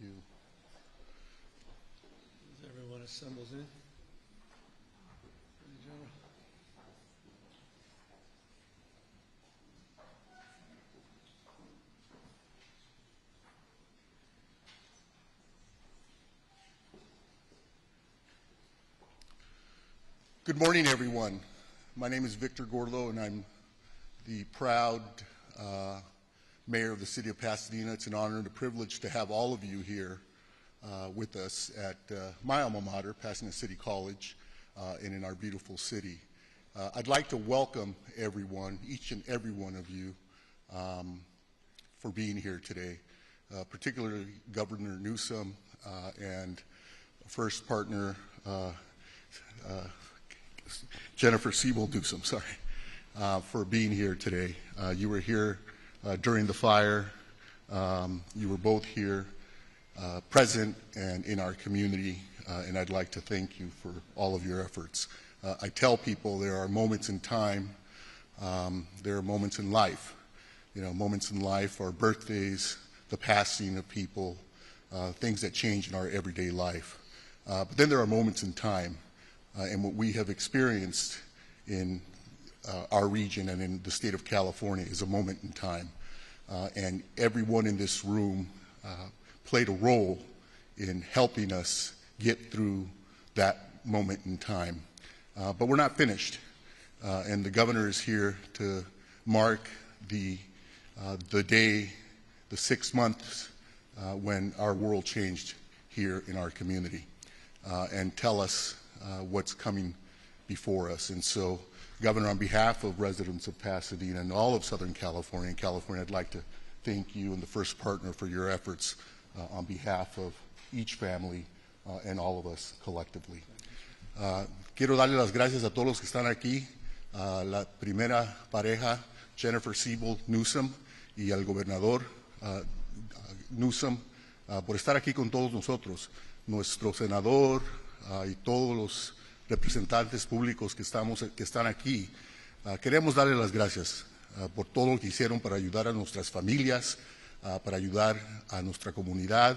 you. As everyone assembles in. Good morning, everyone. My name is Victor Gordo, and I'm the proud mayor of the city of Pasadena. It's an honor and a privilege to have all of you here with us at my alma mater, Pasadena City College, and in our beautiful city. I'd like to welcome everyone, each and every one of you, for being here today, particularly Governor Newsom and first partner, Jennifer Siebel Newsom, for being here today. You were here during the fire. You were both here, present and in our community, and I'd like to thank you for all of your efforts. I tell people there are moments in time, there are moments in life. You know, moments in life are birthdays, the passing of people, things that change in our everyday life. But then there are moments in time. And what we have experienced in our region and in the state of California is a moment in time. And everyone in this room played a role in helping us get through that moment in time. But we're not finished. And the governor is here to mark the day, the 6 months when our world changed here in our community, and tell us what's coming before us. And so, Governor, on behalf of residents of Pasadena and all of Southern California and California, I'd like to thank you and the first partner for your efforts on behalf of each family and all of us collectively. Quiero darle las gracias a todos los que están aquí, a la primera pareja, Jennifer Siebel Newsom, y al gobernador Newsom, por estar aquí con todos nosotros, nuestro senador, y todos los representantes públicos que están aquí. Queremos darle las gracias por todo lo que hicieron para ayudar a nuestras familias, para ayudar a nuestra comunidad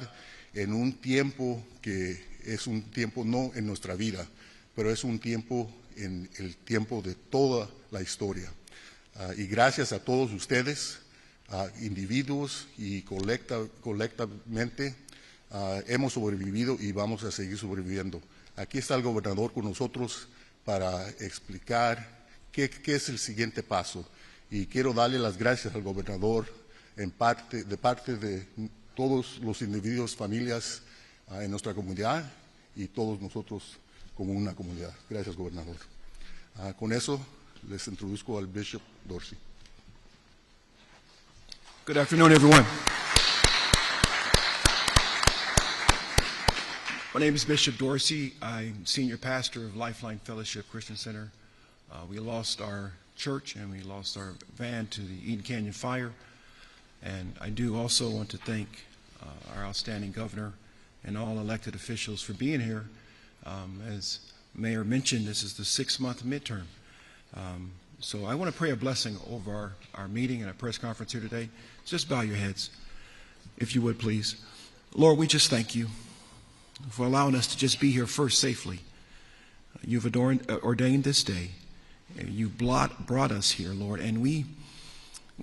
en un tiempo que es un tiempo no en nuestra vida, pero es un tiempo en el tiempo de toda la historia. Y gracias a todos ustedes, individuos y colectivamente, hemos sobrevivido y vamos a seguir sobreviviendo. Aquí está el gobernador con nosotros para explicar qué es el siguiente paso. Y quiero darle las gracias al gobernador de parte de todos los individuos, familias en nuestra comunidad y todos nosotros como una comunidad. Gracias, gobernador. Con eso les introduzco al Bishop Dorsey. Good afternoon, everyone. My name is Bishop Dorsey. I'm senior pastor of Lifeline Fellowship Christian Center. We lost our church and we lost our van to the Eden Canyon fire. And I do also want to thank our outstanding governor and all elected officials for being here. As Mayor mentioned, this is the 6-month midterm. So I want to pray a blessing over our meeting and our press conference here today. Just bow your heads, if you would, please. Lord, we just thank you for allowing us to just be here first safely. You've ordained this day. You brought us here, Lord, and we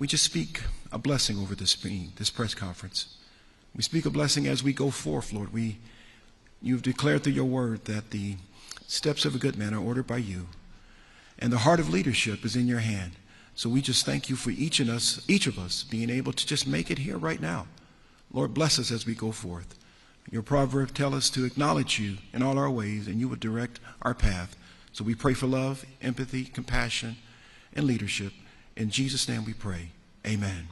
just speak a blessing over this meeting, this press conference. We speak a blessing as we go forth, Lord. You've declared through your word that the steps of a good man are ordered by you, and the heart of leadership is in your hand. So we just thank you for each of us being able to just make it here right now. Lord, bless us as we go forth. Your proverb tells us to acknowledge you in all our ways, and you will direct our path. So we pray for love, empathy, compassion, and leadership. In Jesus' name we pray. Amen.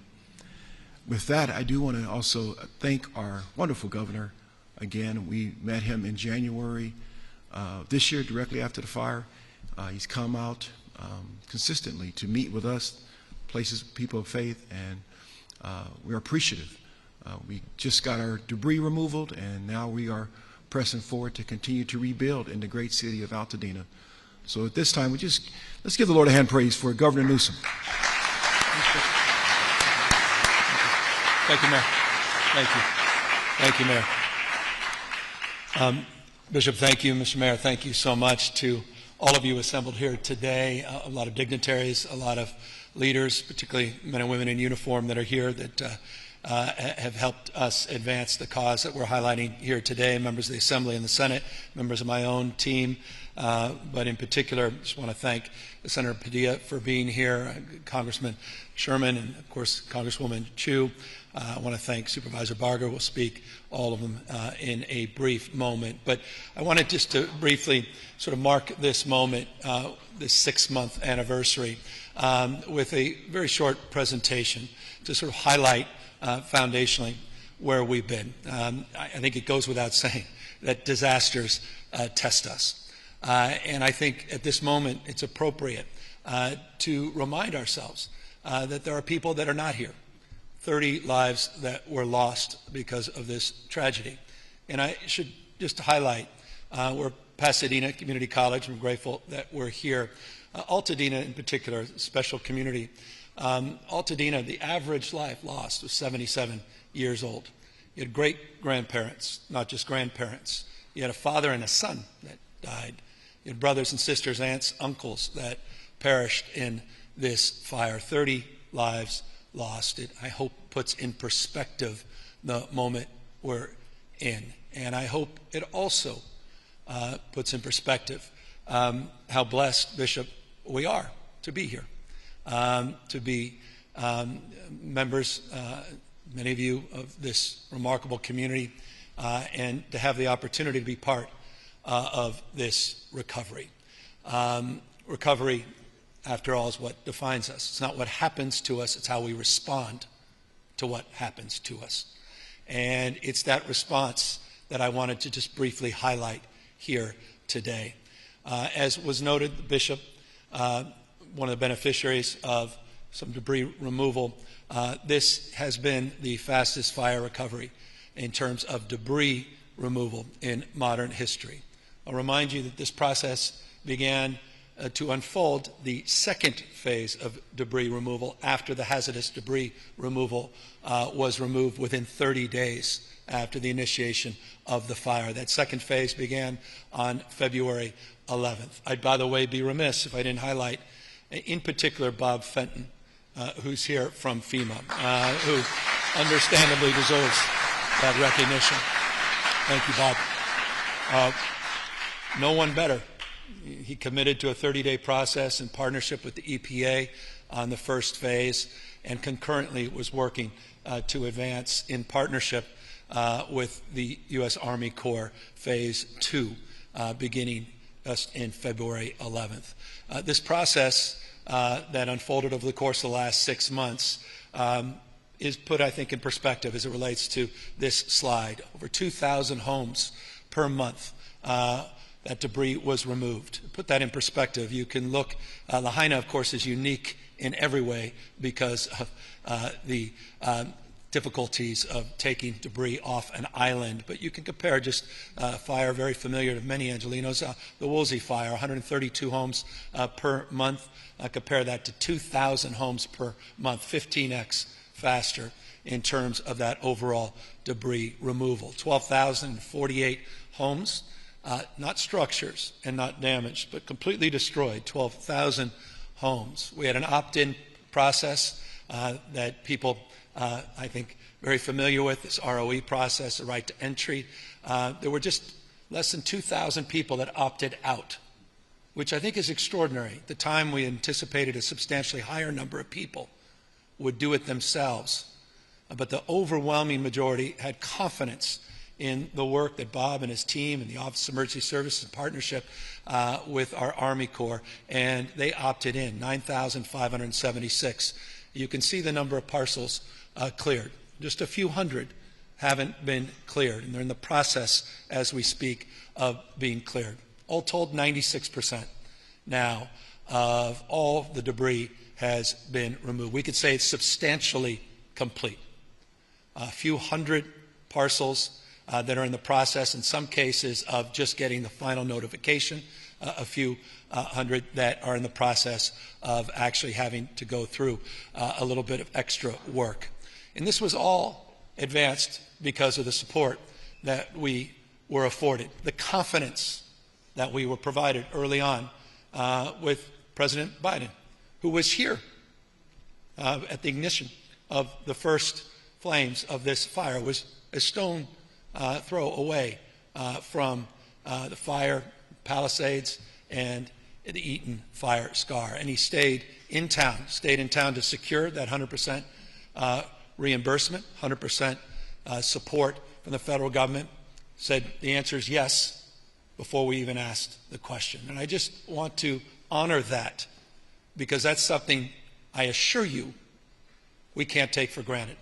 With that, I do want to also thank our wonderful governor. Again, we met him in January this year, directly after the fire. He's come out consistently to meet with us, people of faith, and we're appreciative. We just got our debris removed, and now we are pressing forward to continue to rebuild in the great city of Altadena. So at this time, let's give the Lord a hand praise for Governor Newsom. Thank you, Mayor. Thank you. Thank you, Mayor. Bishop, thank you. Mr. Mayor, thank you so much to all of you assembled here today, a lot of dignitaries, a lot of leaders, particularly men and women in uniform that are here that have helped us advance the cause that we're highlighting here today, members of the Assembly and the Senate, members of my own team, but in particular, I just want to thank Senator Padilla for being here, Congressman Sherman, and of course, Congresswoman Chu. I want to thank Supervisor Barger. We'll speak, all of them, in a brief moment. But I wanted just to briefly sort of mark this moment, this 6-month anniversary, with a very short presentation to sort of highlight foundationally where we've been. I think it goes without saying that disasters test us. And I think at this moment it's appropriate to remind ourselves that there are people that are not here. 30 lives that were lost because of this tragedy. And I should just highlight, we're Pasadena Community College. We're grateful that we're here. Altadena in particular, special community. Altadena, the average life lost was 77 years old. You had great-grandparents, not just grandparents. You had a father and a son that died. You had brothers and sisters, aunts, uncles that perished in this fire. 30 lives lost. It, I hope, puts in perspective the moment we're in. And I hope it also puts in perspective how blessed, Bishop, we are to be here, to be members, many of you, of this remarkable community, and to have the opportunity to be part of this recovery. Recovery, after all, is what defines us. It's not what happens to us, it's how we respond to what happens to us. And it's that response that I wanted to just briefly highlight here today. As was noted, the Bishop, one of the beneficiaries of some debris removal, this has been the fastest fire recovery in terms of debris removal in modern history. I'll remind you that this process began to unfold the second phase of debris removal after the hazardous debris removal was removed within 30 days after the initiation of the fire. That second phase began on February 11th. I'd, by the way, be remiss if I didn't highlight, in particular, Bob Fenton, who's here from FEMA, who understandably deserves that recognition. Thank you, Bob. No one better. He committed to a 30-day process in partnership with the EPA on the first phase, and concurrently was working to advance in partnership with the U.S. Army Corps Phase 2, beginning just in February 11th. This process that unfolded over the course of the last 6 months is put, I think, in perspective as it relates to this slide. Over 2,000 homes per month that debris was removed. Put that in perspective. You can look, Lahaina, of course, is unique in every way because of the difficulties of taking debris off an island. But you can compare just fire very familiar to many Angelenos, the Woolsey fire, 132 homes per month. Compare that to 2,000 homes per month, 15x faster in terms of that overall debris removal. 12,048 homes. Not structures and not damaged, but completely destroyed, 12,000 homes. We had an opt-in process that people, I think, very familiar with, this ROE process, the right to entry. There were just less than 2,000 people that opted out, which I think is extraordinary. At the time, we anticipated a substantially higher number of people would do it themselves. But the overwhelming majority had confidence in the work that Bob and his team and the Office of Emergency Services in partnership with our Army Corps, and they opted in, 9,576. You can see the number of parcels cleared. Just a few hundred haven't been cleared, and they're in the process, as we speak, of being cleared. All told, 96% now of all the debris has been removed. We could say it's substantially complete. A few hundred parcels that are in the process, in some cases, of just getting the final notification, a few hundred that are in the process of actually having to go through a little bit of extra work. And this was all advanced because of the support that we were afforded, the confidence that we were provided early on with President Biden, who was here at the ignition of the first flames of this fire, was a stone throw away from the fire Palisades and the Eaton fire scar. And he stayed in town to secure that 100% reimbursement, 100% support from the federal government. Said the answer is yes before we even asked the question. And I just want to honor that, because that's something I assure you we can't take for granted.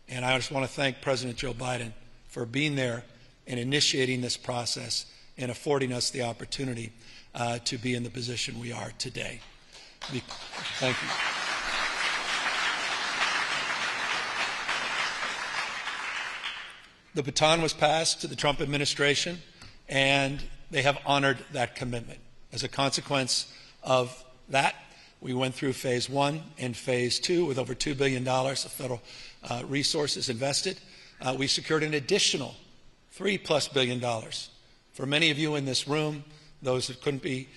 And I just want to thank President Joe Biden for being there and initiating this process and affording us the opportunity to be in the position we are today. Thank you. The baton was passed to the Trump administration, and they have honored that commitment. As a consequence of that, we went through phase 1 and phase 2 with over $2 billion of federal resources invested. We secured an additional $3+ billion. For many of you in this room, those that couldn't be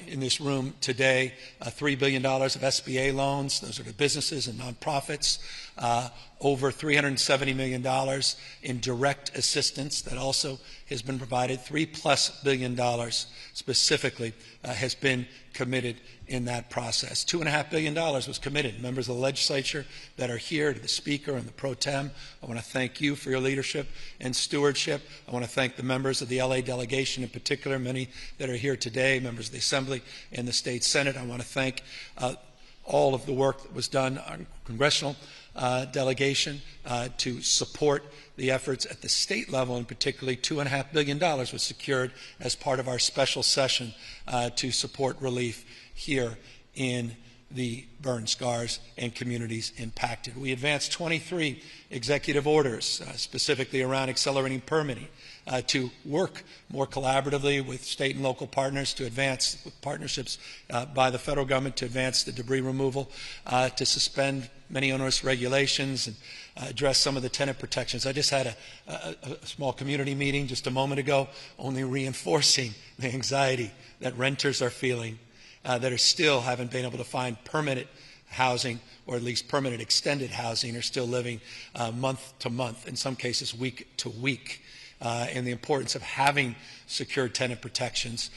in this room today, $3 billion of SBA loans. Those are the businesses and nonprofits. Over $370 million in direct assistance that also has been provided. $3+ billion specifically has been committed in that process. $2.5 billion was committed. Members of the legislature that are here, to the Speaker and the Pro Tem, I want to thank you for your leadership and stewardship. I want to thank the members of the LA delegation in particular, many that are here today, members of the Assembly and the State Senate. I want to thank all of the work that was done on congressional delegation to support the efforts at the state level, and particularly $2.5 billion was secured as part of our special session to support relief here in the burn scars and communities impacted. We advanced 23 executive orders, specifically around accelerating permitting, to work more collaboratively with state and local partners to advance, with partnerships by the federal government to advance the debris removal, to suspend many onerous regulations and address some of the tenant protections. I just had a small community meeting just a moment ago, only reinforcing the anxiety that renters are feeling that are still haven't been able to find permanent housing, or at least permanent extended housing, are still living month to month, in some cases week to week. And the importance of having secured tenant protections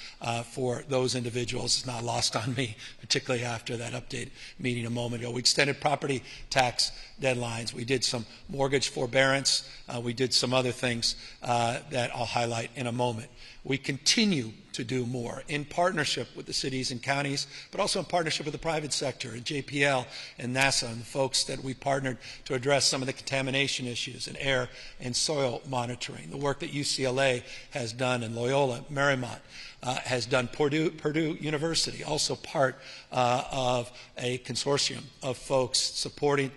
for those individuals is not lost on me, particularly after that update meeting a moment ago. We extended property tax deadlines. We did some mortgage forbearance. We did some other things that I'll highlight in a moment. We continue to do more in partnership with the cities and counties, but also in partnership with the private sector, and JPL and NASA and the folks that we partnered to address some of the contamination issues in air and soil monitoring. The work that UCLA has done and Loyola Marymount has done. Purdue University, also part of a consortium of folks supported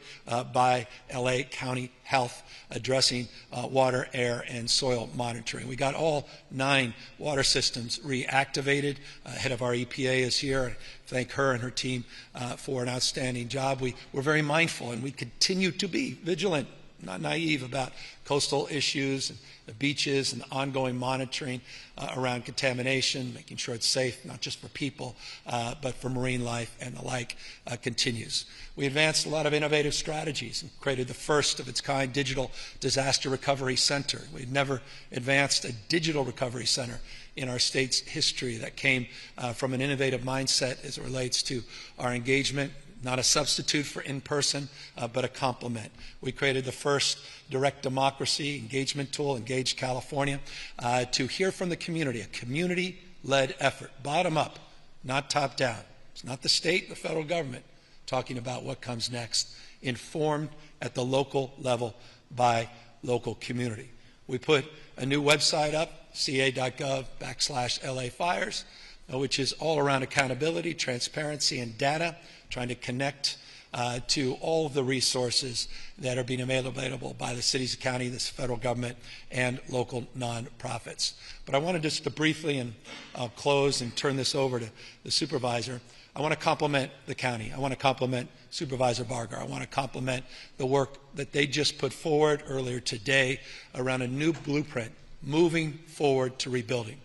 by LA County Health, addressing water, air, and soil monitoring. We got all 9 water systems reactivated. Head of our EPA is here. I thank her and her team for an outstanding job. We're very mindful, and we continue to be vigilant, not naive, about coastal issues and the beaches and the ongoing monitoring around contamination, making sure it's safe, not just for people, but for marine life and the like, continues. We advanced a lot of innovative strategies and created the first of its kind digital disaster recovery center. We'd never advanced a digital recovery center in our state's history that came from an innovative mindset as it relates to our engagement, not a substitute for in-person, but a complement. We created the first direct democracy engagement tool, Engage California, to hear from the community, a community-led effort, bottom up, not top down. It's not the state, the federal government talking about what comes next, informed at the local level by local community. We put a new website up, ca.gov/LA-Fires, which is all around accountability, transparency, and data, trying to connect to all of the resources that are being made available by the cities and county, the federal government, and local nonprofits. But I wanted just to briefly, and I'll close and turn this over to the supervisor, I want to compliment the county. I want to compliment Supervisor Barger. I want to compliment the work that they just put forward earlier today around a new blueprint moving forward to rebuilding.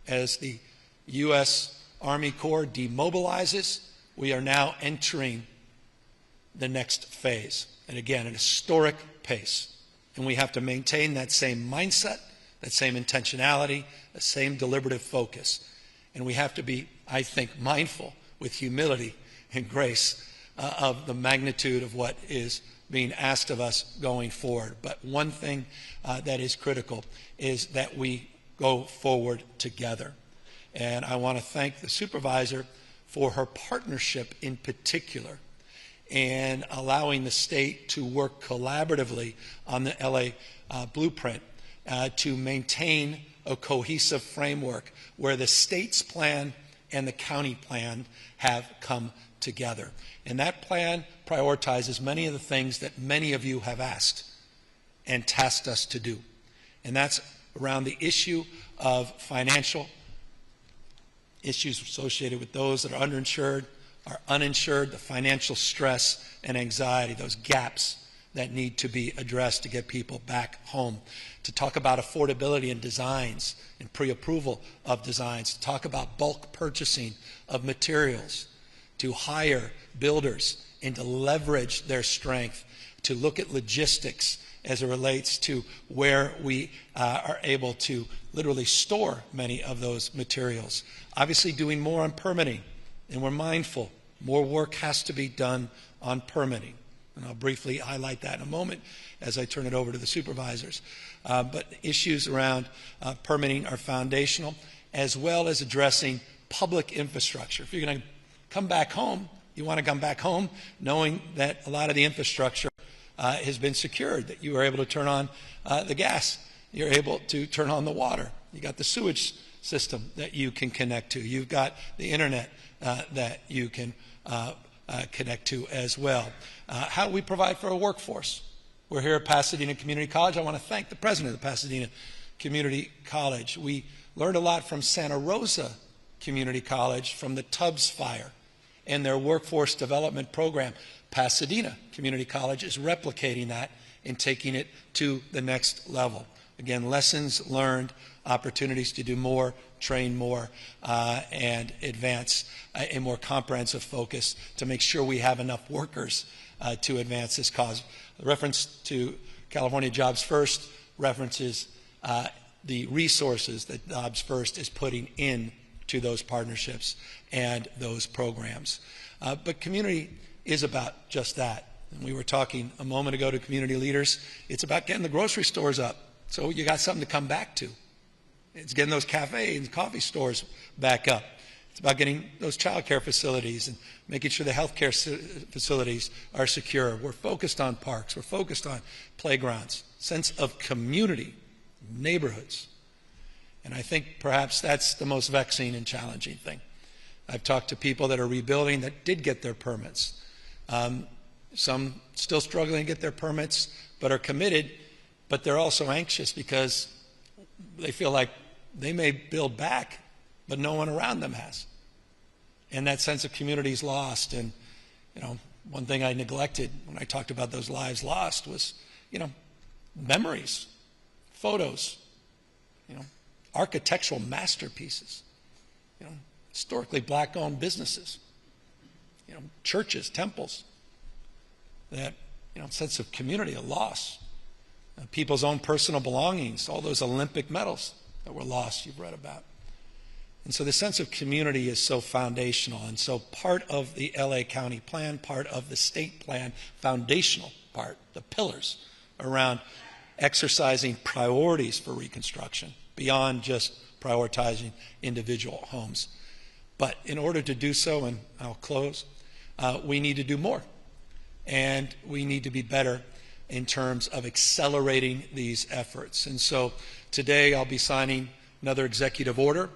As the U.S. Army Corps demobilizes, we are now entering the next phase. And again, an historic pace. And we have to maintain that same mindset, that same intentionality, the same deliberative focus. And we have to be, I think, mindful with humility and grace of the magnitude of what is being asked of us going forward. But one thing that is critical is that we go forward together. And I want to thank the supervisor for her partnership in particular and allowing the state to work collaboratively on the LA blueprint to maintain a cohesive framework where the state's plan and the county plan have come together. And that plan prioritizes many of the things that many of you have asked and tasked us to do. And that's around the issue of financial issues associated with those that are underinsured, are uninsured, the financial stress and anxiety, those gaps that need to be addressed to get people back home, to talk about affordability in designs and pre-approval of designs, to talk about bulk purchasing of materials, to hire builders and to leverage their strength, to look at logistics as it relates to where we are able to literally store many of those materials. Obviously doing more on permitting, and we're mindful more work has to be done on permitting. And I'll briefly highlight that in a moment as I turn it over to the supervisors. But issues around permitting are foundational, as well as addressing public infrastructure. If you're going to come back home, you want to come back home knowing that a lot of the infrastructure has been secured, that you are able to turn on the gas, you're able to turn on the water, you got the sewage system that you can connect to, you've got the internet that you can connect to as well. How do we provide for a workforce? We're here at Pasadena Community College. I want to thank the president of the Pasadena Community College. We learned a lot from Santa Rosa Community College from the Tubbs fire and their workforce development program. Pasadena Community College is replicating that and taking it to the next level. Again, lessons learned, opportunities to do more, train more, and advance a more comprehensive focus to make sure we have enough workers to advance this cause. The reference to California Jobs First references the resources that Jobs First is putting into those partnerships and those programs. But community is about just that. And we were talking a moment ago to community leaders. It's about getting the grocery stores up so you got something to come back to. It's getting those cafes and coffee stores back up. It's about getting those child care facilities and making sure the health care facilities are secure. We're focused on parks. We're focused on playgrounds, sense of community, neighborhoods. And I think perhaps that's the most vexing and challenging thing. I've talked to people that are rebuilding that did get their permits. Some still struggling to get their permits, but are committed, but they're also anxious because they feel like they may build back, but no one around them has. And that sense of community is lost. And, you know, one thing I neglected when I talked about those lives lost was, you know, memories, photos, you know, architectural masterpieces, you know, historically black-owned businesses, you know, churches, temples, that, you know, sense of community, a loss. People's own personal belongings, all those Olympic medals that were lost you've read about. And so the sense of community is so foundational. And so part of the LA County plan, part of the state plan, foundational part, the pillars around exercising priorities for reconstruction beyond just prioritizing individual homes. But in order to do so, and I'll close, we need to do more. And we need to be better in terms of accelerating these efforts. And so today I'll be signing another executive order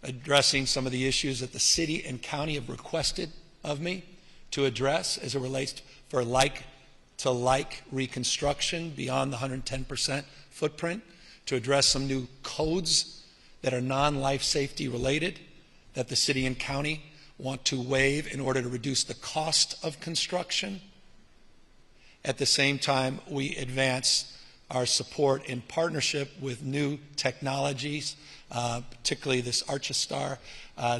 addressing some of the issues that the city and county have requested of me to address as it relates for like-to-like reconstruction beyond the 110% footprint, to address some new codes that are non-life safety related that the city and county want to waive in order to reduce the cost of construction. At the same time, we advance our support in partnership with new technologies, particularly this Archistar,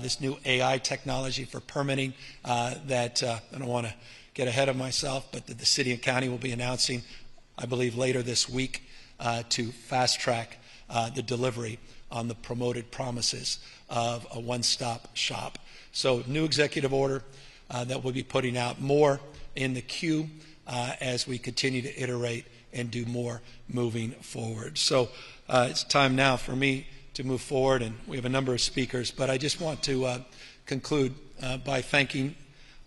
this new AI technology for permitting that I don't want to get ahead of myself, but that the city and county will be announcing, I believe, later this week to fast track the delivery on the promoted promises of a one-stop shop. So new executive order that we'll be putting out, more in the queue as we continue to iterate and do more moving forward. So it's time now for me to move forward, and we have a number of speakers, but I just want to conclude by thanking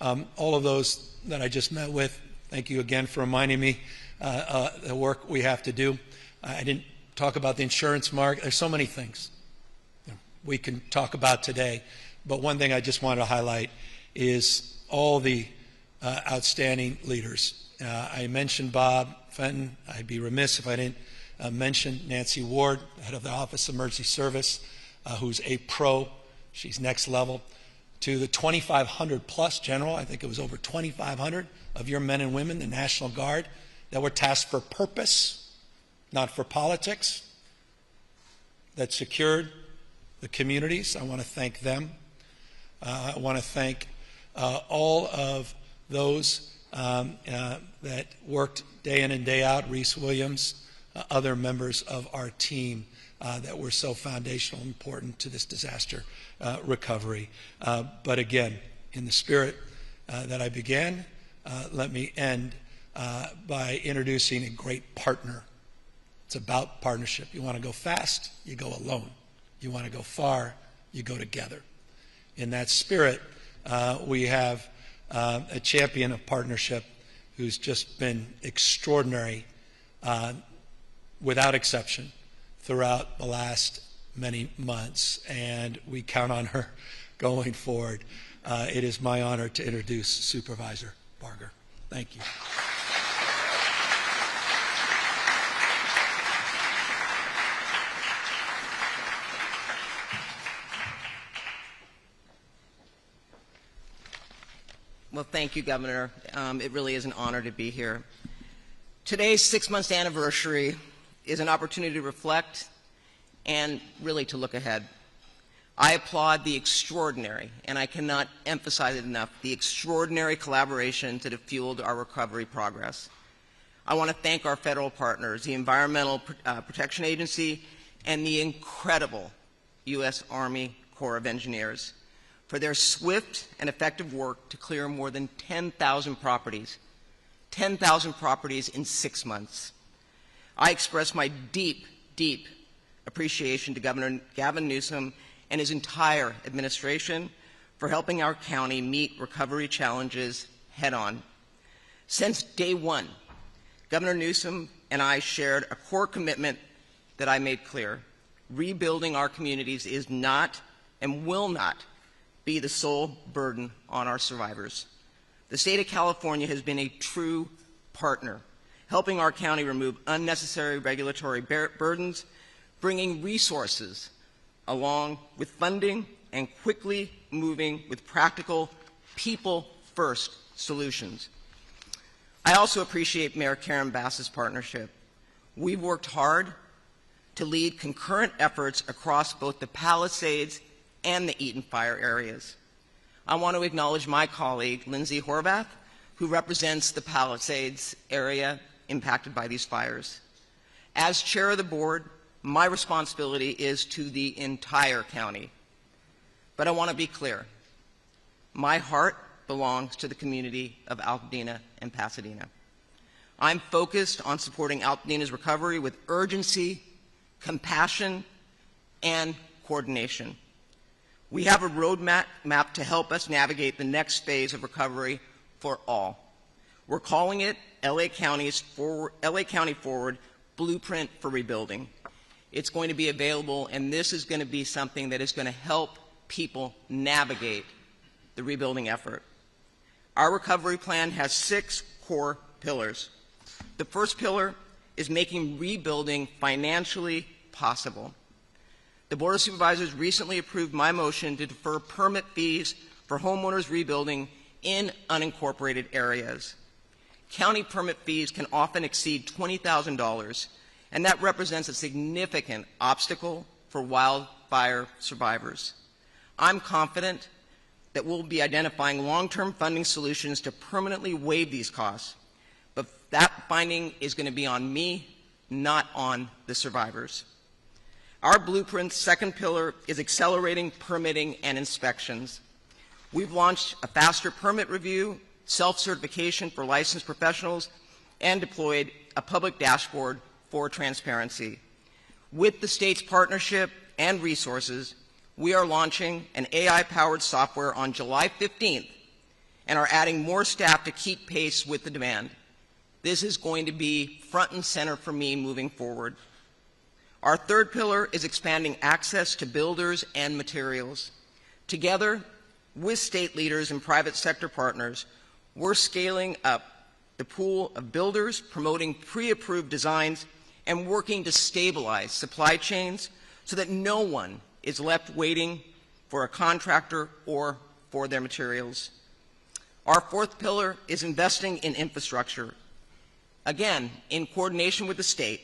all of those that I just met with. Thank you again for reminding me the work we have to do. I didn't talk about the insurance market. There's so many things we can talk about today, but one thing I just wanted to highlight is all the outstanding leaders. I mentioned Bob Fenton. I'd be remiss if I didn't mention Nancy Ward, head of the Office of Emergency Service, who's a pro. She's next level. To the 2,500 plus general, I think it was over 2,500 of your men and women, the National Guard, that were tasked for purpose, not for politics, that secured the communities. I want to thank them. I want to thank all of those that worked day in and day out, Reese Williams, other members of our team that were so foundational and important to this disaster recovery. But again, in the spirit that I began, let me end by introducing a great partner. It's about partnership. You want to go fast, you go alone. You want to go far, you go together. In that spirit, we have a champion of partnership who's just been extraordinary, without exception, throughout the last many months, and we count on her going forward. It is my honor to introduce Supervisor Barger. Thank you. Well, thank you, Governor. It really is an honor to be here. Today's 6-month anniversary is an opportunity to reflect and really to look ahead. I applaud the extraordinary, and I cannot emphasize it enough, the extraordinary collaborations that have fueled our recovery progress. I want to thank our federal partners, the Environmental Protection Agency, and the incredible U.S. Army Corps of Engineers for their swift and effective work to clear more than 10,000 properties in 6 months. I express my deep, deep appreciation to Governor Gavin Newsom and his entire administration for helping our county meet recovery challenges head-on. Since day one, Governor Newsom and I shared a core commitment that I made clear. Rebuilding our communities is not and will not be the sole burden on our survivors. The state of California has been a true partner, helping our county remove unnecessary regulatory burdens, bringing resources along with funding, and quickly moving with practical, people-first solutions. I also appreciate Mayor Karen Bass's partnership. We've worked hard to lead concurrent efforts across both the Palisades and the Eaton Fire areas. I want to acknowledge my colleague, Lindsay Horvath, who represents the Palisades area impacted by these fires. As chair of the board, my responsibility is to the entire county. But I want to be clear. My heart belongs to the community of Altadena and Pasadena. I'm focused on supporting Altadena's recovery with urgency, compassion, and coordination. We have a roadmap to help us navigate the next phase of recovery for all. We're calling it LA County Forward Blueprint for Rebuilding. It's going to be available, and this is going to be something that is going to help people navigate the rebuilding effort. Our recovery plan has 6 core pillars. The first pillar is making rebuilding financially possible. The Board of Supervisors recently approved my motion to defer permit fees for homeowners rebuilding in unincorporated areas. County permit fees can often exceed $20,000, and that represents a significant obstacle for wildfire survivors. I'm confident that we'll be identifying long-term funding solutions to permanently waive these costs, but that finding is going to be on me, not on the survivors. Our blueprint's second pillar is accelerating permitting and inspections. We've launched a faster permit review, self-certification for licensed professionals, and deployed a public dashboard for transparency. With the state's partnership and resources, we are launching an AI-powered software on July 15th and are adding more staff to keep pace with the demand. This is going to be front and center for me moving forward. Our third pillar is expanding access to builders and materials. Together, with state leaders and private sector partners, we're scaling up the pool of builders, promoting pre-approved designs, and working to stabilize supply chains so that no one is left waiting for a contractor or for their materials. Our fourth pillar is investing in infrastructure. Again, in coordination with the state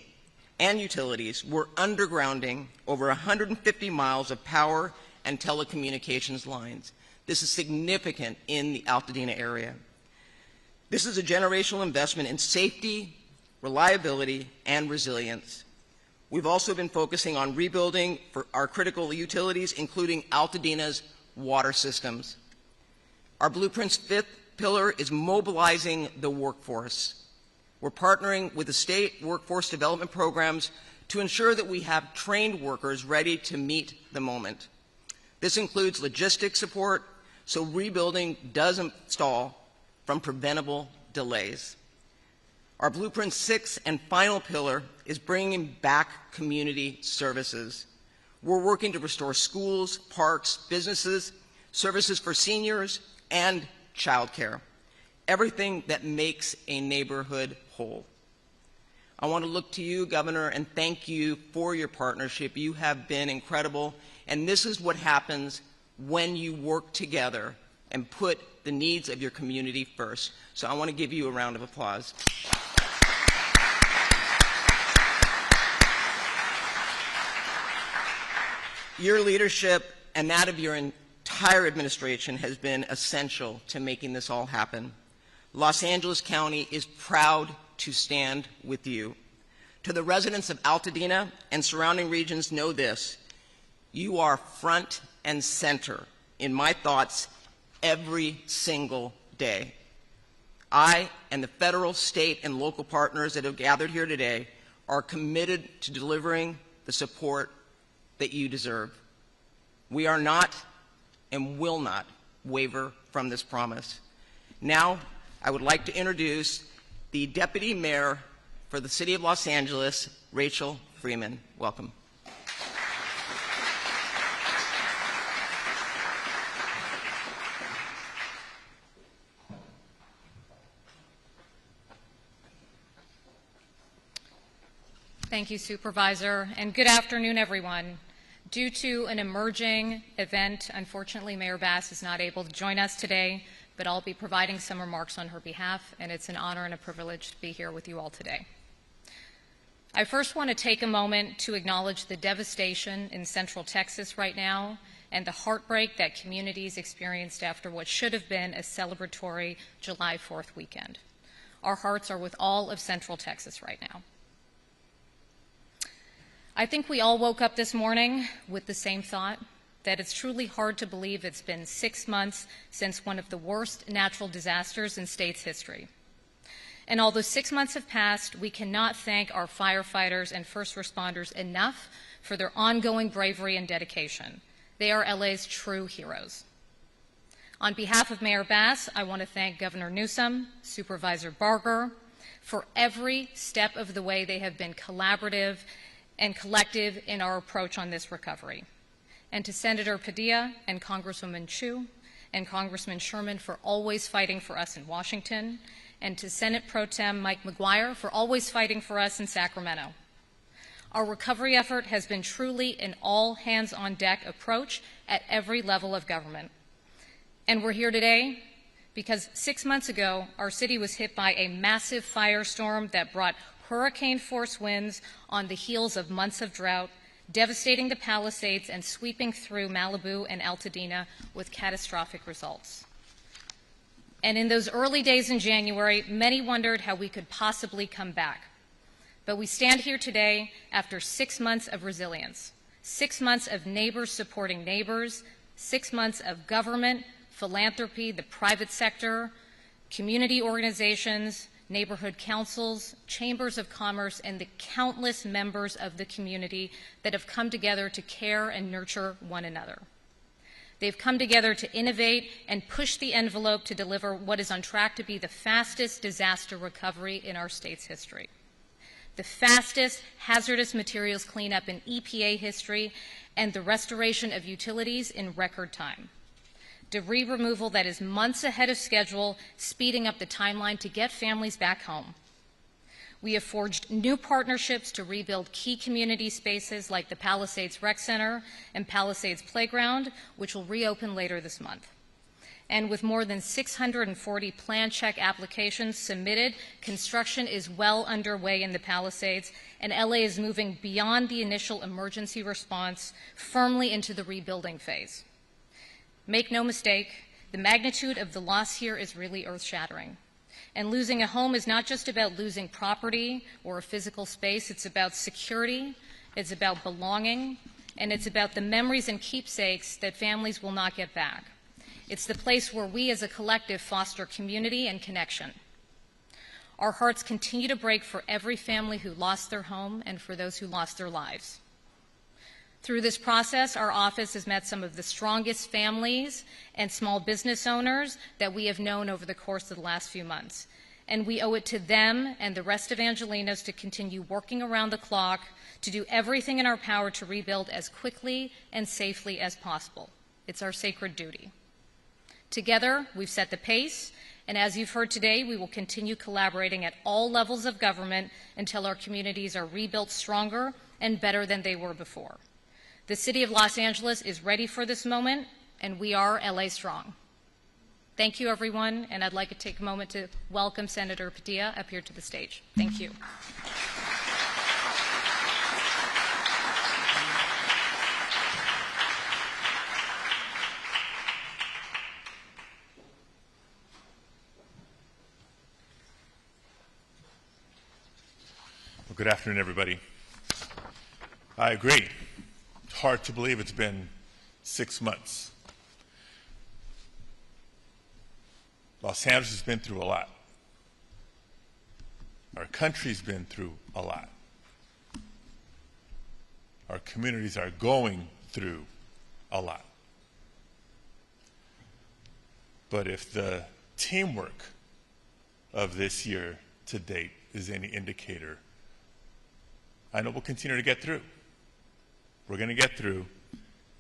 and utilities, we're undergrounding over 150 miles of power and telecommunications lines. This is significant in the Altadena area. This is a generational investment in safety, reliability, and resilience. We've also been focusing on rebuilding for our critical utilities, including Altadena's water systems. Our blueprint's fifth pillar is mobilizing the workforce. We're partnering with the state workforce development programs to ensure that we have trained workers ready to meet the moment. This includes logistics support, so rebuilding doesn't stall from preventable delays. Our blueprint's sixth and final pillar is bringing back community services. We're working to restore schools, parks, businesses, services for seniors, and childcare. Everything that makes a neighborhood whole. I want to look to you, Governor, and thank you for your partnership. You have been incredible, and this is what happens when you work together and put the needs of your community first. So I want to give you a round of applause. Your leadership and that of your entire administration has been essential to making this all happen. Los Angeles County is proud to stand with you. To the residents of Altadena and surrounding regions, know this: you are front and center in my thoughts every single day. I and the federal, state, and local partners that have gathered here today are committed to delivering the support that you deserve. We are not and will not waver from this promise. Now, I would like to introduce the Deputy Mayor for the City of Los Angeles, Rachel Freeman. Welcome. Thank you, Supervisor, and good afternoon, everyone. Due to an emerging event, unfortunately, Mayor Bass is not able to join us today, but I'll be providing some remarks on her behalf, and it's an honor and a privilege to be here with you all today. I first want to take a moment to acknowledge the devastation in Central Texas right now and the heartbreak that communities experienced after what should have been a celebratory July 4th weekend. Our hearts are with all of Central Texas right now. I think we all woke up this morning with the same thought, that it's truly hard to believe it's been 6 months since one of the worst natural disasters in state's history. And although 6 months have passed, we cannot thank our firefighters and first responders enough for their ongoing bravery and dedication. They are LA's true heroes. On behalf of Mayor Bass, I want to thank Governor Newsom, Supervisor Barger, for every step of the way they have been collaborative and collective in our approach on this recovery. And to Senator Padilla and Congresswoman Chu and Congressman Sherman for always fighting for us in Washington, and to Senate Pro Tem Mike McGuire for always fighting for us in Sacramento. Our recovery effort has been truly an all-hands-on-deck approach at every level of government. And we're here today because 6 months ago, our city was hit by a massive firestorm that brought hurricane-force winds on the heels of months of drought, devastating the Palisades and sweeping through Malibu and Altadena with catastrophic results. And in those early days in January, many wondered how we could possibly come back. But we stand here today after 6 months of resilience, 6 months of neighbors supporting neighbors, 6 months of government, philanthropy, the private sector, community organizations, neighborhood councils, chambers of commerce, and the countless members of the community that have come together to care and nurture one another. They've come together to innovate and push the envelope to deliver what is on track to be the fastest disaster recovery in our state's history, the fastest hazardous materials cleanup in EPA history, and the restoration of utilities in record time. Debris removal that is months ahead of schedule, speeding up the timeline to get families back home. We have forged new partnerships to rebuild key community spaces like the Palisades Rec Center and Palisades Playground, which will reopen later this month. And with more than 640 plan check applications submitted, construction is well underway in the Palisades, and LA is moving beyond the initial emergency response firmly into the rebuilding phase. Make no mistake, the magnitude of the loss here is really earth-shattering. And losing a home is not just about losing property or a physical space. It's about security, it's about belonging, and it's about the memories and keepsakes that families will not get back. It's the place where we as a collective foster community and connection. Our hearts continue to break for every family who lost their home and for those who lost their lives. Through this process, our office has met some of the strongest families and small business owners that we have known over the course of the last few months. And we owe it to them and the rest of Angelenos to continue working around the clock to do everything in our power to rebuild as quickly and safely as possible. It's our sacred duty. Together, we've set the pace, and as you've heard today, we will continue collaborating at all levels of government until our communities are rebuilt stronger and better than they were before. The City of Los Angeles is ready for this moment, and we are LA Strong. Thank you, everyone, and I'd like to take a moment to welcome Senator Padilla up here to the stage. Thank you. Well, good afternoon, everybody. I agree. It's hard to believe it's been 6 months. Los Angeles has been through a lot. Our country's been through a lot. Our communities are going through a lot. But if the teamwork of this year to date is any indicator, I know we'll continue to get through. We're going to get through,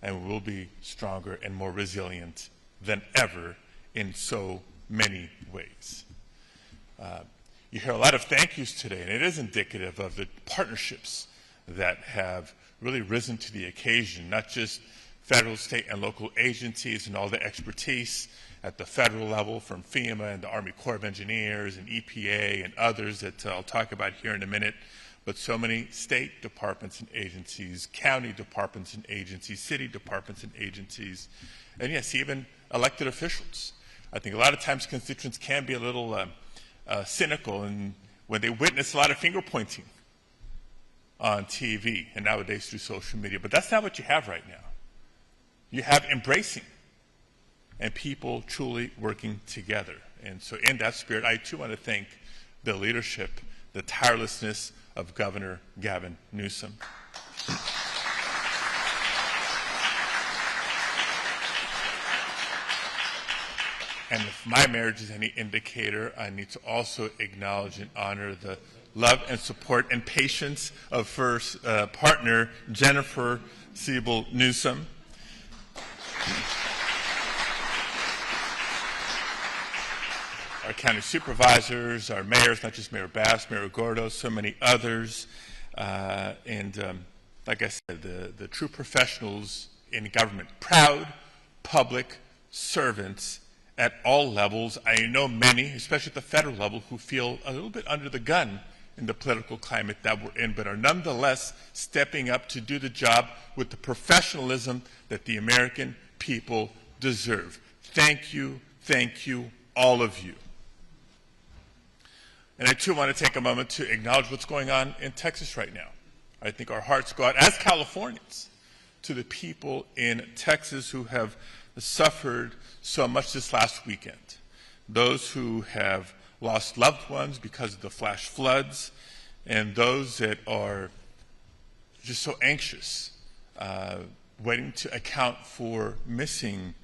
and we'll be stronger and more resilient than ever in so many ways. You hear a lot of thank yous today, and it is indicative of the partnerships that have really risen to the occasion, not just federal, state, and local agencies and all the expertise at the federal level from FEMA and the Army Corps of Engineers and EPA and others that I'll talk about here in a minute, but so many state departments and agencies, county departments and agencies, city departments and agencies, and yes, even elected officials. I think a lot of times constituents can be a little cynical and when they witness a lot of finger pointing on TV and nowadays through social media, but that's not what you have right now. You have embracing and people truly working together. And so in that spirit, I too want to thank the leadership, the tirelessness of Governor Gavin Newsom. And if my marriage is any indicator, I need to also acknowledge and honor the love and support and patience of first partner Jennifer Siebel Newsom. Our county supervisors, our mayors, not just Mayor Bass, Mayor Gordo, so many others, and like I said, the true professionals in government, proud public servants at all levels. I know many, especially at the federal level, who feel a little bit under the gun in the political climate that we're in, but are nonetheless stepping up to do the job with the professionalism that the American people deserve. Thank you, all of you. And I too want to take a moment to acknowledge what's going on in Texas right now. I think our hearts go out as Californians to the people in Texas who have suffered so much this last weekend. Those who have lost loved ones because of the flash floods, and those that are just so anxious, waiting to account for missing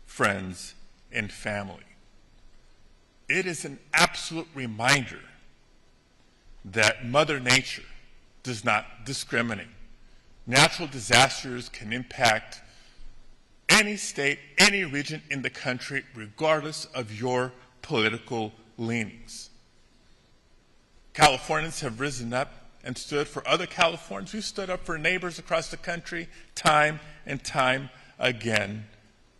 friends and family. It is an absolute reminder that Mother Nature does not discriminate. Natural disasters can impact any state, any region in the country, regardless of your political leanings. Californians have risen up and stood for other Californians. We've stood up for neighbors across the country time and time again.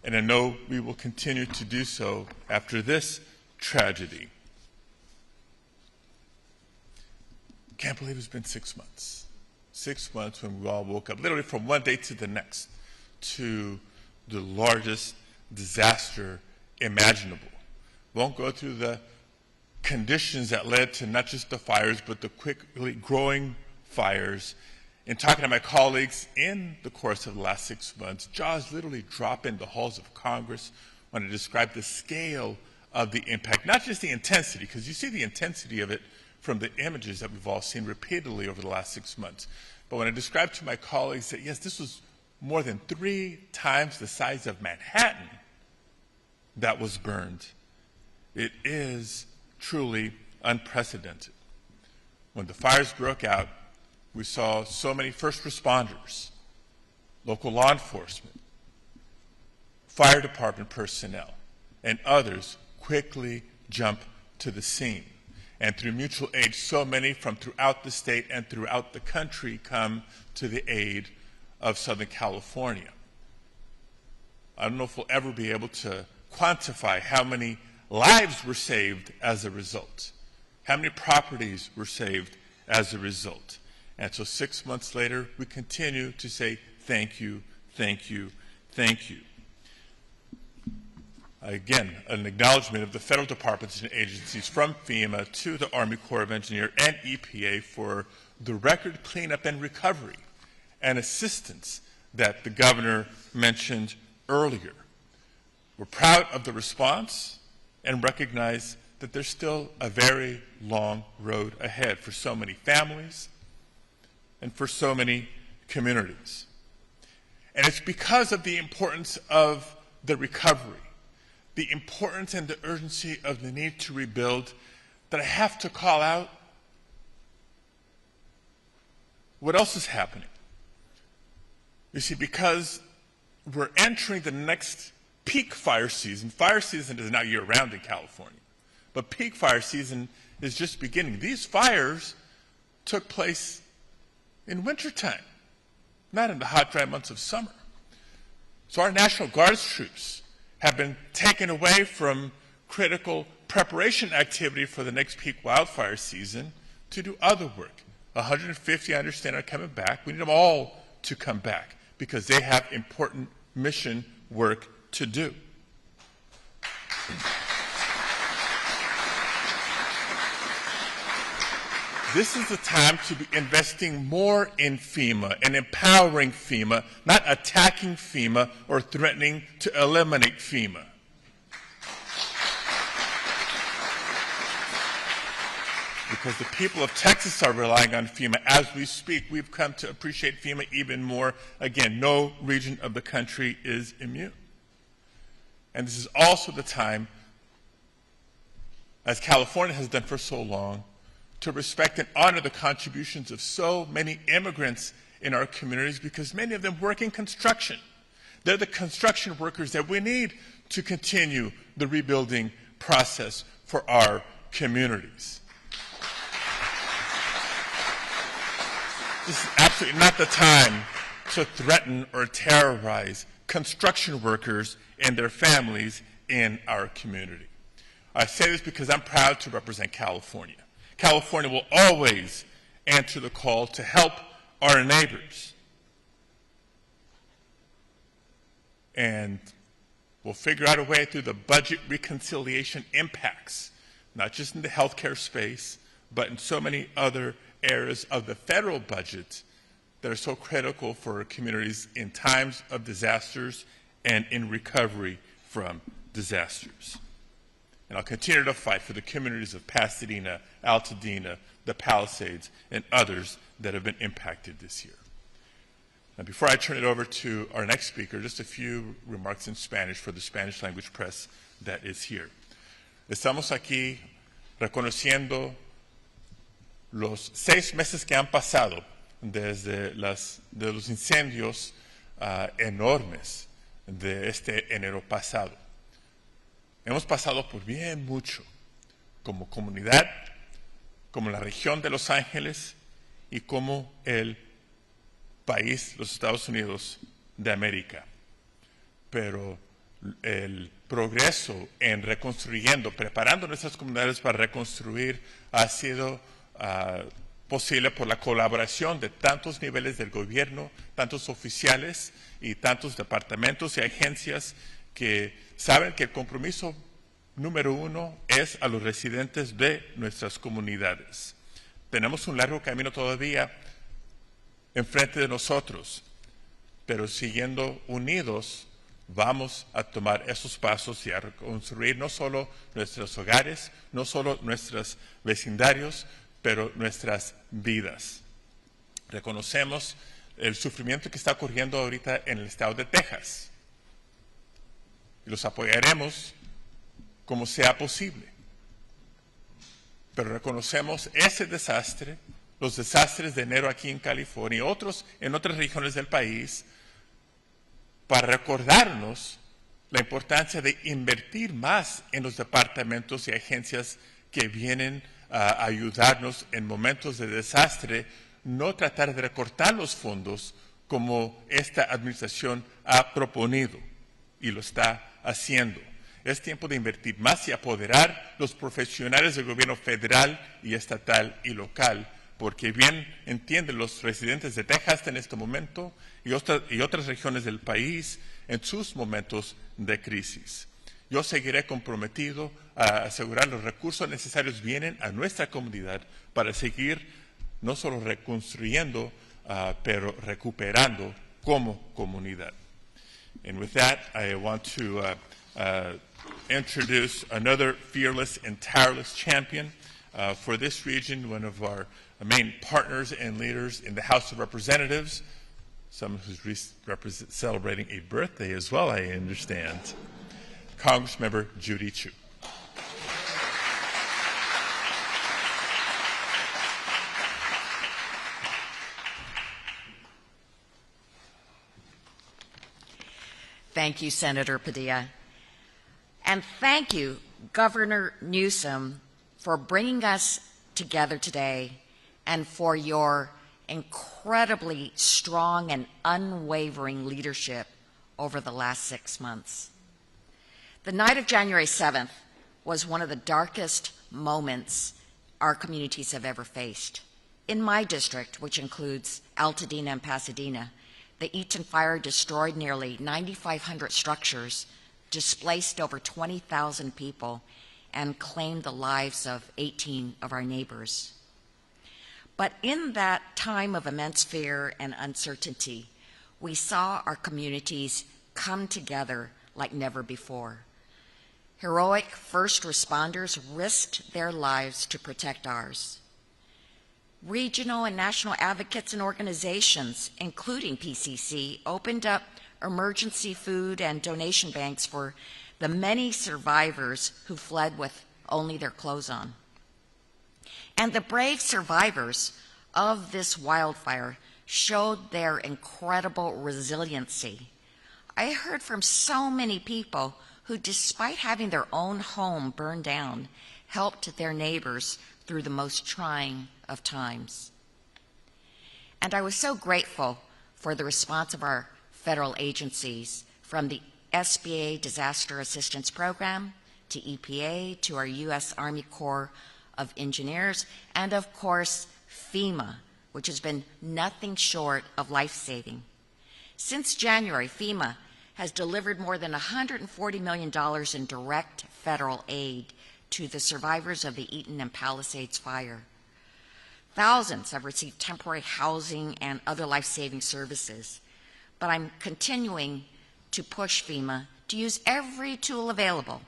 And I know we will continue to do so after this tragedy. Can't believe it's been 6 months. 6 months when we all woke up, literally from one day to the next, to the largest disaster imaginable. Won't go through the conditions that led to not just the fires, but the quickly growing fires. In talking to my colleagues in the course of the last 6 months, jaws literally drop in the halls of Congress when I describe the scale of the impact, not just the intensity, because you see the intensity of it from the images that we've all seen repeatedly over the last 6 months. But when I described to my colleagues that, yes, this was more than 3 times the size of Manhattan that was burned, it is truly unprecedented. When the fires broke out, we saw so many first responders, local law enforcement, fire department personnel, and others quickly jump to the scene. And through mutual aid, so many from throughout the state and throughout the country come to the aid of Southern California. I don't know if we'll ever be able to quantify how many lives were saved as a result, how many properties were saved as a result. And so 6 months later, we continue to say thank you, thank you, thank you. Again, an acknowledgement of the federal departments and agencies from FEMA to the Army Corps of Engineers and EPA for the record cleanup and recovery and assistance that the governor mentioned earlier. We're proud of the response and recognize that there's still a very long road ahead for so many families and for so many communities. And it's because of the importance of the recovery, the importance and the urgency of the need to rebuild, that I have to call out what else is happening. You see, because we're entering the next peak fire season. Fire season is not year-round in California, but peak fire season is just beginning. These fires took place in wintertime, not in the hot, dry months of summer. So our National Guard's troops have been taken away from critical preparation activity for the next peak wildfire season to do other work. 150, I understand, are coming back. We need them all to come back because they have important mission work to do. This is the time to be investing more in FEMA and empowering FEMA, not attacking FEMA or threatening to eliminate FEMA. Because the people of Texas are relying on FEMA as we speak. We've come to appreciate FEMA even more. Again, no region of the country is immune. And this is also the time, as California has done for so long, to respect and honor the contributions of so many immigrants in our communities, because many of them work in construction. They're the construction workers that we need to continue the rebuilding process for our communities. This is absolutely not the time to threaten or terrorize construction workers and their families in our community. I say this because I'm proud to represent California. California will always answer the call to help our neighbors. And we'll figure out a way through the budget reconciliation impacts, not just in the healthcare space, but in so many other areas of the federal budget that are so critical for our communities in times of disasters and in recovery from disasters. And I'll continue to fight for the communities of Pasadena, Altadena, the Palisades, and others that have been impacted this year. Now, before I turn it over to our next speaker, just a few remarks in Spanish for the Spanish language press that is here. Estamos aquí reconociendo los 6 meses que han pasado desde de los incendios enormes de este enero pasado. Hemos pasado por bien mucho como comunidad, como la región de Los Ángeles y como el país, los Estados Unidos de América. Pero el progreso en reconstruyendo, preparando nuestras comunidades para reconstruir ha sido posible por la colaboración de tantos niveles del gobierno, tantos oficiales y tantos departamentos y agencias que saben que el compromiso número 1 es a los residentes de nuestras comunidades. Tenemos un largo camino todavía enfrente de nosotros, pero siguiendo unidos vamos a tomar esos pasos y a reconstruir no solo nuestros hogares, no solo nuestros vecindarios, pero nuestras vidas. Reconocemos el sufrimiento que está ocurriendo ahorita en el estado de Texas y los apoyaremos como sea posible. Pero reconocemos ese desastre, los desastres de enero aquí en California y otros en otras regiones del país, para recordarnos la importancia de invertir más en los departamentos y agencias que vienen a ayudarnos en momentos de desastre, no tratar de recortar los fondos como esta administración ha proponido y lo está haciendo. Es tiempo de invertir más y apoderar los profesionales del gobierno federal y estatal y local, porque bien entienden los residentes de Texas en este momento y otras regiones del país en sus momentos de crisis. Yo seguiré comprometido a asegurar los recursos necesarios vienen a nuestra comunidad para seguir no solo reconstruyendo, pero recuperando como comunidad. And with that, I want to introduce another fearless and tireless champion for this region, one of our main partners and leaders in the House of Representatives, someone who's celebrating a birthday as well, I understand, Congressmember Judy Chu. Thank you, Senator Padilla. And thank you, Governor Newsom, for bringing us together today and for your incredibly strong and unwavering leadership over the last 6 months. The night of January 7th was one of the darkest moments our communities have ever faced. In my district, which includes Altadena and Pasadena, the Eaton fire destroyed nearly 9,500 structures, displaced over 20,000 people, and claimed the lives of 18 of our neighbors. But in that time of immense fear and uncertainty, we saw our communities come together like never before. Heroic first responders risked their lives to protect ours. Regional and national advocates and organizations, including PCC, opened up emergency food and donation banks for the many survivors who fled with only their clothes on. And the brave survivors of this wildfire showed their incredible resiliency. I heard from so many people who, despite having their own home burned down, helped their neighbors through the most trying of times. And I was so grateful for the response of our federal agencies from the SBA Disaster Assistance Program to EPA to our U.S. Army Corps of Engineers, and of course, FEMA, which has been nothing short of life-saving. Since January, FEMA has delivered more than $140 million in direct federal aid to the survivors of the Eaton and Palisades fire. Thousands have received temporary housing and other life-saving services, but I'm continuing to push FEMA to use every tool available,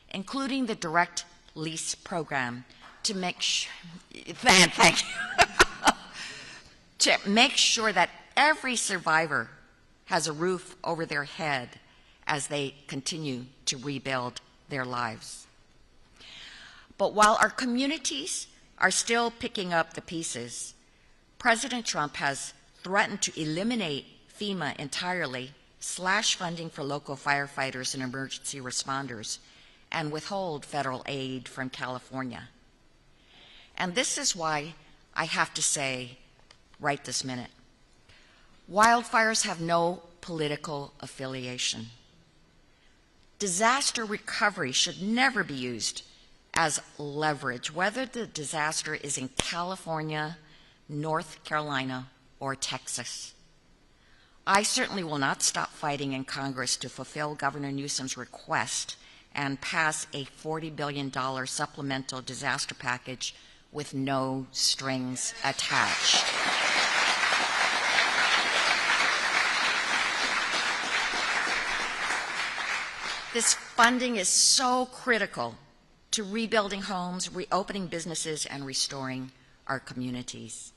including the direct lease program, to make thank you. To make sure that every survivor has a roof over their head as they continue to rebuild their lives. But while our communities are still picking up the pieces, President Trump has threatened to eliminate FEMA entirely, slash funding for local firefighters and emergency responders, and withhold federal aid from California. And this is why I have to say, right this minute, wildfires have no political affiliation. Disaster recovery should never be used as leverage, whether the disaster is in California, North Carolina, or Texas. I certainly will not stop fighting in Congress to fulfill Governor Newsom's request and pass a $40 billion supplemental disaster package with no strings attached. This funding is so critical to rebuilding homes, reopening businesses, and restoring our communities.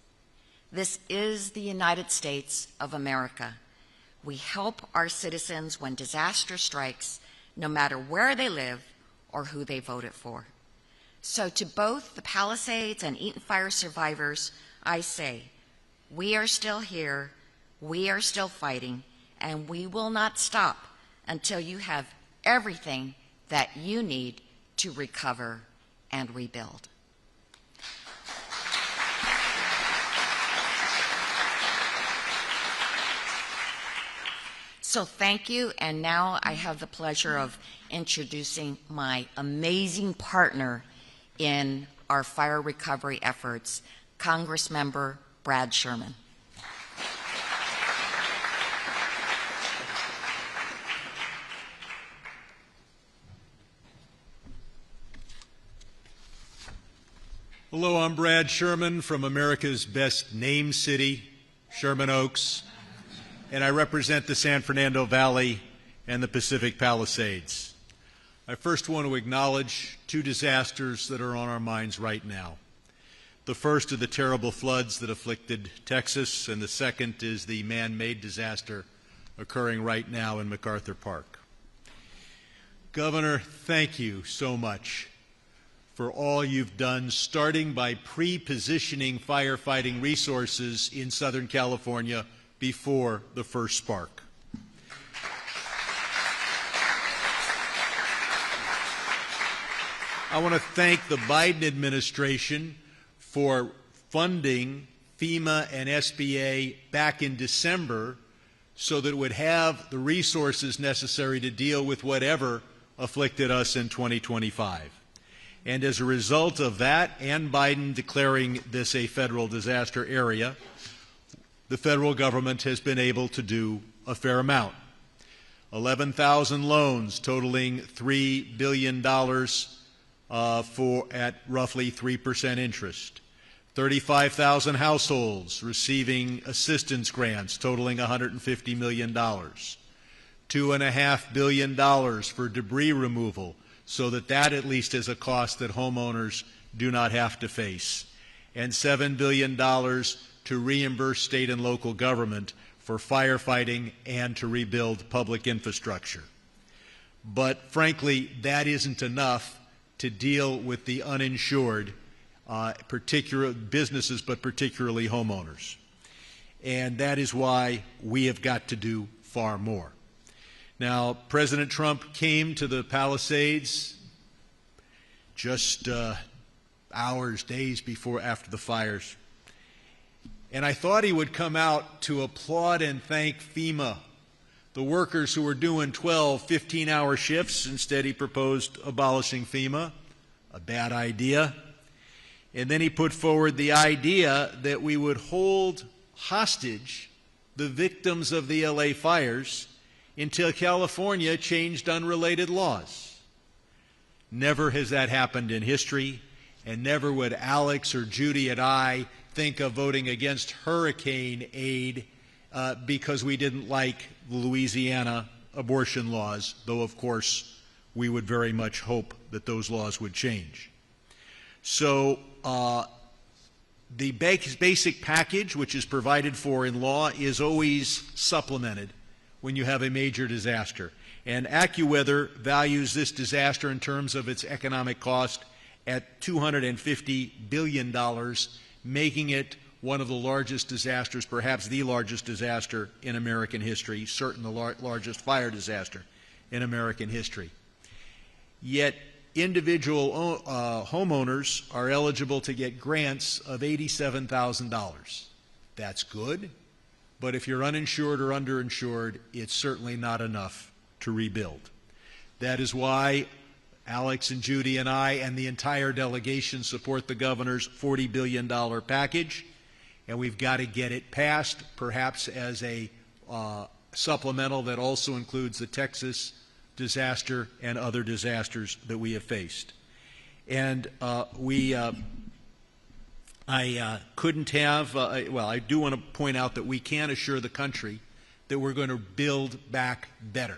This is the United States of America. We help our citizens when disaster strikes, no matter where they live or who they voted for. So to both the Palisades and Eaton fire survivors, I say, we are still here, we are still fighting, and we will not stop until you have everything that you need to recover and rebuild. So thank you, and now I have the pleasure of introducing my amazing partner in our fire recovery efforts, Congressmember Brad Sherman. Hello, I'm Brad Sherman from America's best named city, Sherman Oaks, and I represent the San Fernando Valley and the Pacific Palisades. I first want to acknowledge two disasters that are on our minds right now. The first are the terrible floods that afflicted Texas, and the second is the man-made disaster occurring right now in MacArthur Park. Governor, thank you so much for all you've done, starting by pre-positioning firefighting resources in Southern California before the first spark. I want to thank the Biden administration for funding FEMA and SBA back in December so that it would have the resources necessary to deal with whatever afflicted us in 2025. And as a result of that and Biden declaring this a federal disaster area, the federal government has been able to do a fair amount. 11,000 loans totaling $3 billion at roughly 3% interest. 35,000 households receiving assistance grants totaling $150 million. $2.5 billion for debris removal, so that at least is a cost that homeowners do not have to face. And $7 billion to reimburse state and local government for firefighting and to rebuild public infrastructure. But frankly, that isn't enough to deal with the uninsured, particular businesses, but particularly homeowners. And that is why we have got to do far more. Now, President Trump came to the Palisades just hours, days after the fires. And I thought he would come out to applaud and thank FEMA, the workers who were doing 12, 15-hour shifts. Instead, he proposed abolishing FEMA, a bad idea. And then he put forward the idea that we would hold hostage the victims of the LA fires until California changed unrelated laws. Never has that happened in history, and never would Alex or Judy and I think of voting against hurricane aid because we didn't like the Louisiana abortion laws, though of course we would very much hope that those laws would change. So the basic package, which is provided for in law, is always supplemented when you have a major disaster. And AccuWeather values this disaster in terms of its economic cost at $250 billion, making it one of the largest disasters, perhaps the largest disaster in American history, certainly the largest fire disaster in American history. Yet individual homeowners are eligible to get grants of $87,000. That's good, but if you're uninsured or underinsured, it's certainly not enough to rebuild. That is why Alex and Judy and I and the entire delegation support the governor's $40 billion package, and we've got to get it passed, perhaps as a supplemental that also includes the Texas disaster and other disasters that we have faced. And I couldn't have, well, I do want to point out that we can assure the country that we're going to build back better.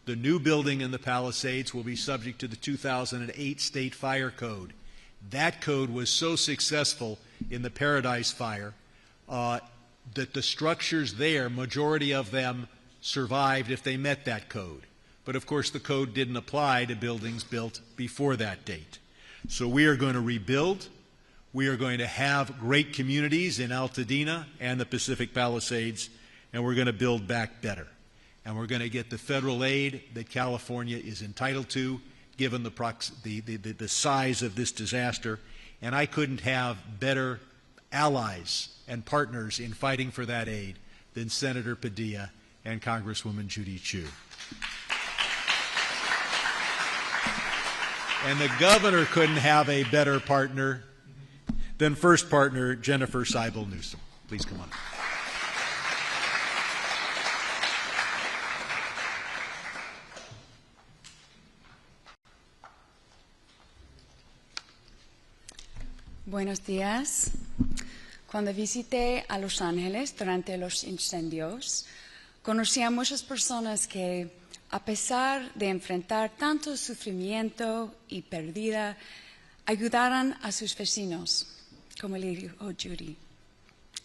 The new building in the Palisades will be subject to the 2008 State Fire Code. That code was so successful in the Paradise Fire that the structures there, majority of them survived if they met that code. But of course the code didn't apply to buildings built before that date. So we are going to rebuild. We are going to have great communities in Altadena and the Pacific Palisades, and we're going to build back better. And we're going to get the federal aid that California is entitled to, given the size of this disaster. And I couldn't have better allies and partners in fighting for that aid than Senator Padilla and Congresswoman Judy Chu. And the governor couldn't have a better partner than first partner Jennifer Seibel Newsom. Please come on. Buenos días. Cuando visité a Los Ángeles durante los incendios, conocí a muchas personas que, a pesar de enfrentar tanto sufrimiento y pérdida, ayudaron a sus vecinos, como le dijo Judy,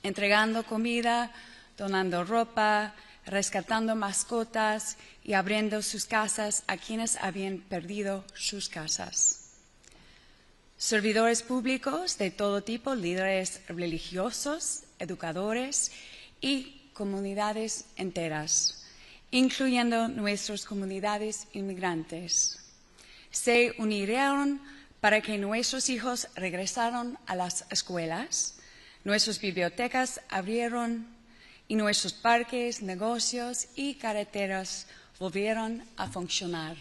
entregando comida, donando ropa, rescatando mascotas y abriendo sus casas a quienes habían perdido sus casas. Servidores públicos de todo tipo, líderes religiosos, educadores y comunidades enteras, incluyendo nuestras comunidades inmigrantes, se unieron para que nuestros hijos regresaran a las escuelas, nuestras bibliotecas abrieron y nuestros parques, negocios y carreteras volvieron a funcionar.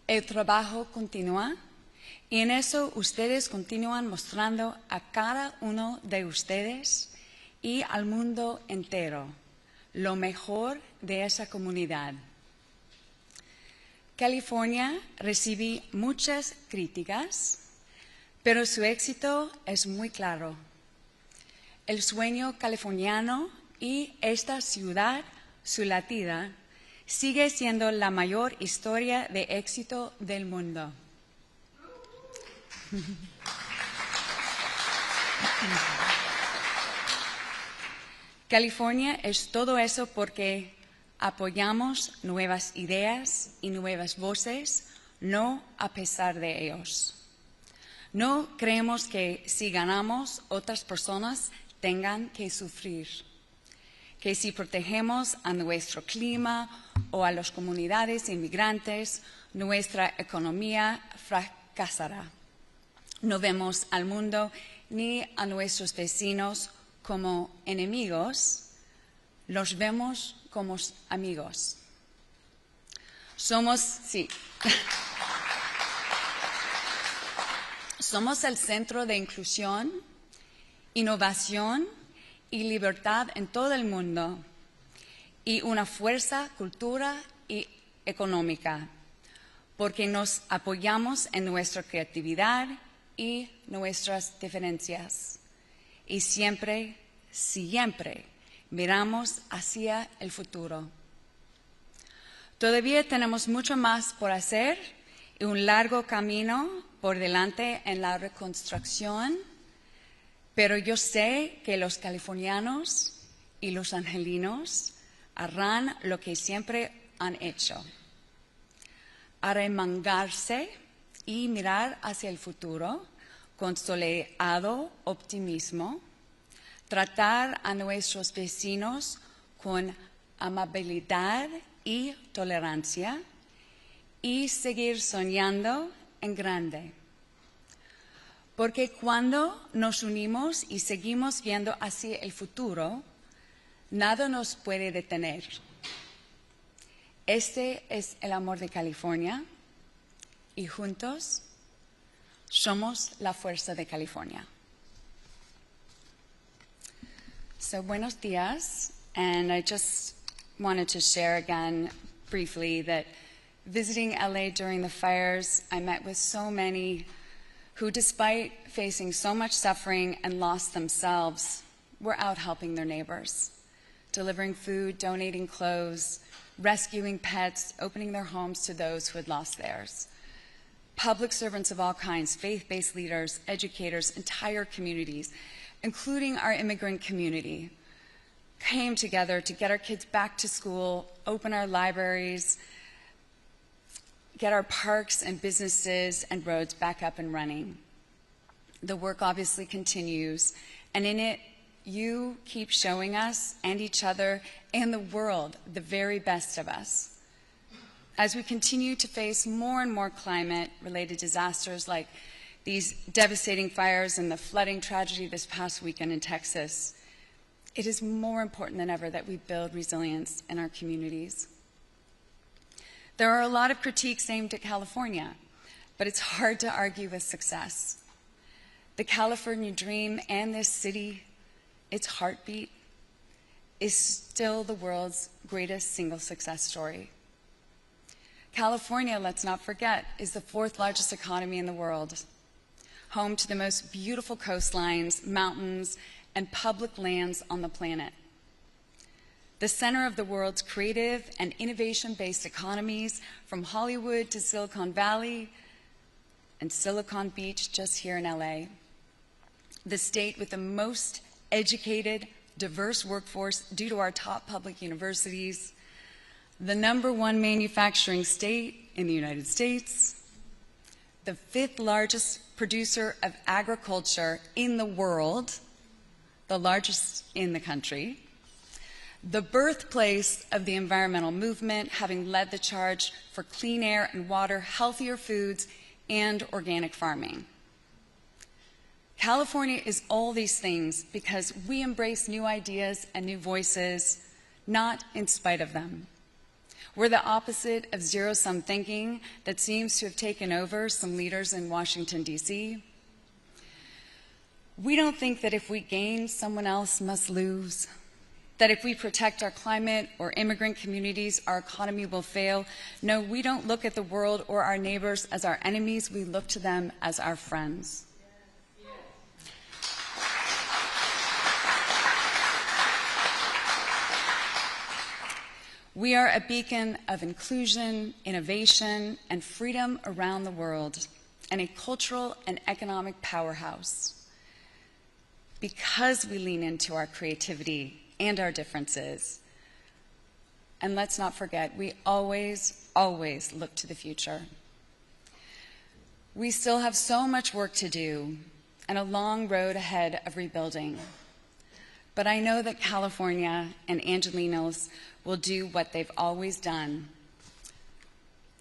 El trabajo continúa. Y en eso ustedes continúan mostrando a cada uno de ustedes y al mundo entero lo mejor de esa comunidad. California recibe muchas críticas, pero su éxito es muy claro. El sueño californiano y esta ciudad, su latida, sigue siendo la mayor historia de éxito del mundo. California es todo eso porque apoyamos nuevas ideas y nuevas voces, no a pesar de ellos. No creemos que si ganamos, otras personas tengan que sufrir. Que si protegemos a nuestro clima o a las comunidades inmigrantes, nuestra economía fracasará. No vemos al mundo ni a nuestros vecinos como enemigos, los vemos como amigos. Sí. Somos el centro de inclusión, innovación y libertad en todo el mundo y una fuerza cultural y económica, porque nos apoyamos en nuestra creatividad y nuestras diferencias. Y siempre, siempre miramos hacia el futuro. Todavía tenemos mucho más por hacer y un largo camino por delante en la reconstrucción, pero yo sé que los californianos y los angelinos harán lo que siempre han hecho: arremangarse y mirar hacia el futuro con soleado optimismo, tratar a nuestros vecinos con amabilidad y tolerancia y seguir soñando en grande. Porque cuando nos unimos y seguimos viendo hacia el futuro, nada nos puede detener. Este es el amor de California y juntos somos la fuerza de California. So, buenos días, and I just wanted to share again briefly that visiting LA during the fires, I met with so many who, despite facing so much suffering and loss themselves, were out helping their neighbors, delivering food, donating clothes, rescuing pets, opening their homes to those who had lost theirs. Public servants of all kinds, faith-based leaders, educators, entire communities, including our immigrant community, came together to get our kids back to school, open our libraries, get our parks and businesses and roads back up and running. The work obviously continues, and in it, you keep showing us and each other and the world the very best of us. As we continue to face more and more climate-related disasters like these devastating fires and the flooding tragedy this past weekend in Texas, it is more important than ever that we build resilience in our communities. There are a lot of critiques aimed at California, but it's hard to argue with success. The California dream and this city, its heartbeat, is still the world's greatest single success story. California, let's not forget, is the fourth largest economy in the world, home to the most beautiful coastlines, mountains, and public lands on the planet. The center of the world's creative and innovation-based economies, from Hollywood to Silicon Valley and Silicon Beach just here in LA. The state with the most educated, diverse workforce due to our top public universities, the #1 manufacturing state in the United States, the 5th largest producer of agriculture in the world, the largest in the country, the birthplace of the environmental movement, having led the charge for clean air and water, healthier foods, and organic farming. California is all these things because we embrace new ideas and new voices, not in spite of them. We're the opposite of zero-sum thinking that seems to have taken over some leaders in Washington, D.C. We don't think that if we gain, someone else must lose, that if we protect our climate or immigrant communities, our economy will fail. No, we don't look at the world or our neighbors as our enemies. We look to them as our friends. We are a beacon of inclusion, innovation, and freedom around the world, and a cultural and economic powerhouse. Because we lean into our creativity and our differences. And let's not forget, we always, always look to the future. We still have so much work to do and a long road ahead of rebuilding. But I know that California and Angelinos will do what they've always done.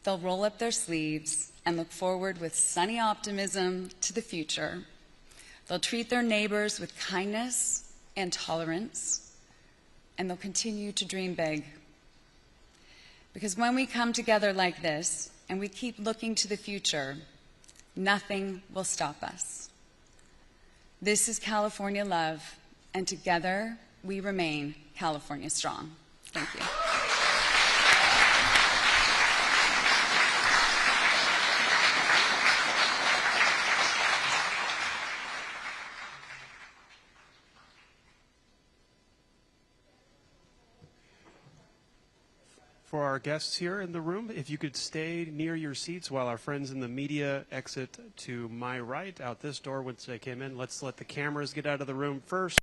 They'll roll up their sleeves and look forward with sunny optimism to the future. They'll treat their neighbors with kindness and tolerance, and they'll continue to dream big. Because when we come together like this and we keep looking to the future, nothing will stop us. This is California love, and together we remain California strong. Thank you. For our guests here in the room, if you could stay near your seats while our friends in the media exit to my right, out this door once they came in. Let's let the cameras get out of the room first.